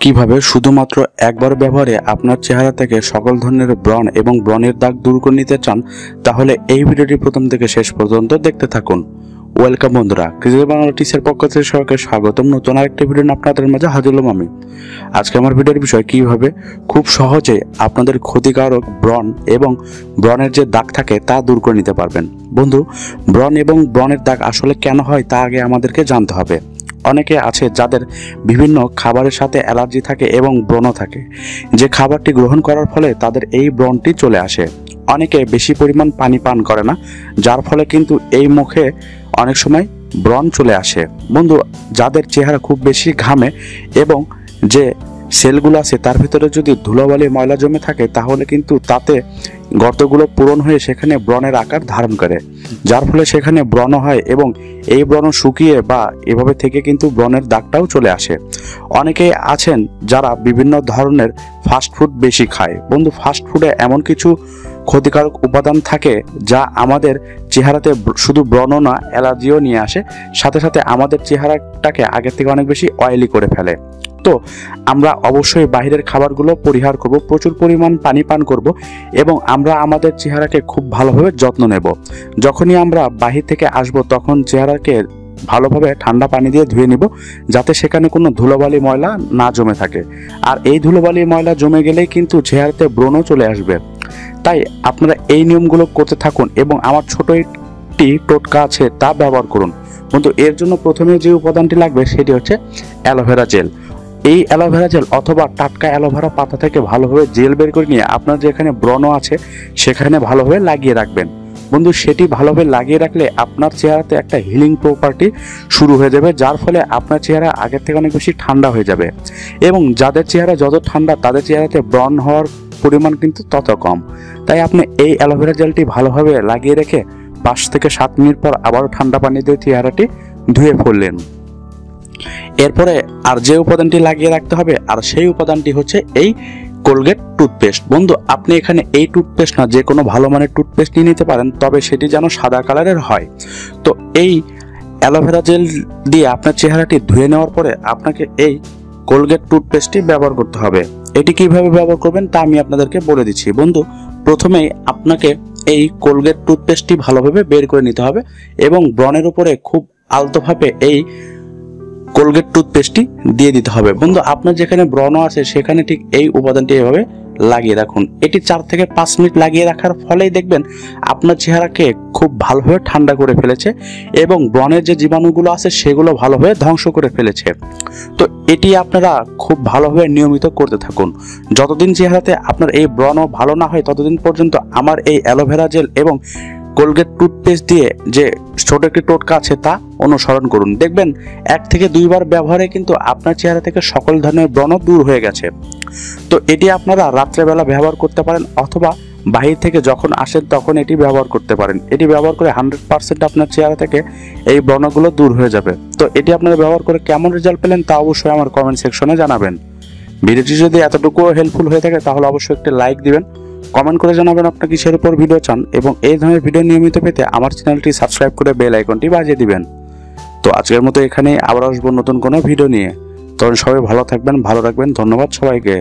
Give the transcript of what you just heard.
কিভাবে শুধুমাত্র একবার ব্যবহারে আপনার চেহারা থেকে সকল ধরনের ব্রণ এবং ব্রণের দাগ দূর করে নিতে চান, তাহলে এই ভিডিওটি প্রথম থেকে শেষ পর্যন্ত দেখতে থাকুন। ওয়েলকাম বন্ধুরা, ক্রিজেল বাংলা টিচার পক্ষ থেকে সবাইকে স্বাগতম। নতুন আরেকটি ভিডিও আপনাদের মাঝে হাজির হলাম আমি। আজকে আমার ভিডিওর বিষয় কিভাবে খুব সহজে আপনাদের ক্ষতিকারক ব্রণ এবং ব্রণের যে দাগ থাকে তা দূর করে নিতে পারবেন। বন্ধু, ব্রণ এবং ব্রণের দাগ আসলে কেন হয় তা আগে আমাদেরকে জানতে হবে। অনেকে আছে যাদের বিভিন্ন খাবারের সাথে অ্যালার্জি থাকে এবং ব্রণ থাকে, যে খাবারটি গ্রহণ করার ফলে তাদের এই ব্রণটি চলে আসে। অনেকে বেশি পরিমাণ পানি পান করে না, যার ফলে কিন্তু এই মুখে অনেক সময় ব্রণ চলে আসে। বন্ধু, যাদের চেহারা খুব বেশি ঘামে এবং যে সেলগুলো আছে তার ভিতরে যদি ধুলোবালি ময়লা জমে থাকে, তাহলে কিন্তু তাতে গর্তগুলো পূরণ হয়ে সেখানে ব্রণের আকার ধারণ করে, যার ফলে সেখানে ব্রণ হয় এবং এই ব্রণ শুকিয়ে বা এভাবে থেকে কিন্তু ব্রণের দাগটাও চলে আসে। অনেকে আছেন যারা বিভিন্ন ধরনের ফাস্টফুড বেশি খায়। বন্ধু, ফাস্টফুডে এমন কিছু ক্ষতিকারক উপাদান থাকে যা আমাদের চেহারাতে শুধু ব্রণ না, অ্যালার্জিও নিয়ে আসে, সাথে সাথে আমাদের চেহারাটাকে আগের থেকে অনেক বেশি অয়েলি করে ফেলে। তো আমরা অবশ্যই বাইরের খাবারগুলো পরিহার করব, প্রচুর পরিমাণ পানি পান করব এবং আমরা আমাদের চেহারাকে খুব ভালোভাবে যত্ন নেব। যখনই আমরা বাহির থেকে আসব তখন চেহারাকে ভালোভাবে ঠান্ডা পানি দিয়ে ধুয়ে নিব, যাতে সেখানে কোনো ধুলোবালি ময়লা না জমে থাকে। আর এই ধুলোবালি ময়লা জমে গেলেই কিন্তু চেহারাতে ব্রণও চলে আসবে। তাই আপনারা এই নিয়মগুলো করতে থাকুন এবং আমার ছোট একটি টোটকা আছে তা ব্যবহার করুন। কিন্তু এর জন্য প্রথমে যে উপাদানটি লাগবে সেটি হচ্ছে অ্যালোভেরা জেল। এই অ্যালোভেরা জেল অথবা টাটকা অ্যালোভেরা পাতা থেকে ভালোভাবে জেল বের করে নিয়ে আপনার যেখানে ব্রণ আছে সেখানে ভালোভাবে লাগিয়ে রাখবেন। বন্ধু, সেটি ভালোভাবে লাগিয়ে রাখলে আপনার চেহারাতে একটা হিলিং প্রপার্টি শুরু হয়ে যাবে, যার ফলে আপনার চেহারা আগের থেকে অনেক বেশি ঠান্ডা হয়ে যাবে। এবং যাদের চেহারা যত ঠান্ডা তাদের চেহারাতে ব্রণ হওয়ার পরিমাণ কিন্তু তত কম। তাই আপনি এই অ্যালোভেরা জেলটি ভালোভাবে লাগিয়ে রেখে 5 থেকে 7 মিনিট পর আবারও ঠান্ডা পানি দিয়ে চেহারাটি ধুয়ে ফেললেন। এরপরে আর যে উপাদানটি লাগিয়ে রাখতে হবে, আর সেই উপাদানটি হচ্ছে এই কোলগেট টুথপেস্ট। বন্ধু, আপনি এখানে এই টুথপেস্ট না, যে কোনো ভালো মানের টুথপেস্ট নিয়ে নিতে পারেন, তবে সেটি যেন সাদা কালারের হয়। তো এই অ্যালোভেরা জেল দিয়ে আপনার চেহারাটি ধুয়ে নেওয়ার পরে আপনাকে এই কোলগেট টুথপেস্টটি ব্যবহার করতে হবে। এটি কিভাবে ব্যবহার করবেন তা আমি আপনাদেরকে বলে দিচ্ছি। বন্ধু, প্রথমেই আপনাকে এই কোলগেট টুথপেস্টটি ভালোভাবে বের করে নিতে হবে এবং ব্রণের উপরে খুব আলতোভাবে এই কোলগেট টুথপেস্টটি দিয়ে দিতে হবে। বন্ধু, আপনার যেখানে ব্রণ আছে সেখানে ঠিক এই উপাদানটি এভাবে লাগিয়ে রাখুন। এটি 4 থেকে 5 মিনিট লাগিয়ে রাখার ফলেই দেখবেন আপনার চেহারাকে খুব ভালোভাবে ঠান্ডা করে ফেলেছে এবং ব্রণের যে জীবাণুগুলো আছে সেগুলো ভালোভাবে ধ্বংস করে ফেলেছে। তো এটি আপনারা খুব ভালোভাবে নিয়মিত করতে থাকুন। যতদিন চেহারাতে আপনার এই ব্রণ ভালো না হয় ততদিন পর্যন্ত আমার এই অ্যালোভেরা জেল এবং কোলগেট টুথপেস্ট দিয়ে যে ছোট একটি টোটকা আছে তা অনুসরণ করুন। দেখবেন 1 থেকে 2 বার ব্যবহারে কিন্তু আপনার চেহারা থেকে সকল ধরনের ব্রণ দূর হয়ে গেছে। তো এটি আপনারা রাত্রেবেলা ব্যবহার করতে পারেন অথবা বাহির থেকে যখন আসেন তখন এটি ব্যবহার করতে পারেন। এটি ব্যবহার করে 100% আপনার চেহারা থেকে এই ব্রণগুলো দূর হয়ে যাবে। তো এটি আপনারা ব্যবহার করে কেমন রেজাল্ট পেলেন তা অবশ্যই আমার কমেন্ট সেকশনে জানাবেন। ভিডিওটি যদি এতটুকু হেল্পফুল হয়ে থাকে তাহলে অবশ্যই একটি লাইক দিবেন, কমেন্ট করে জানাবেন আপনি কিসের উপর ভিডিও চান এবং এই ধরনের ভিডিও নিয়মিত পেতে আমার চ্যানেলটি সাবস্ক্রাইব করে বেল আইকনটি বাজিয়ে দিবেন। তো আজকের মতো এখানেই, আবার আসবো নতুন কোনো ভিডিও নিয়ে। তখন সবাই ভালো থাকবেন, ভালো রাখবেন। ধন্যবাদ সবাইকে।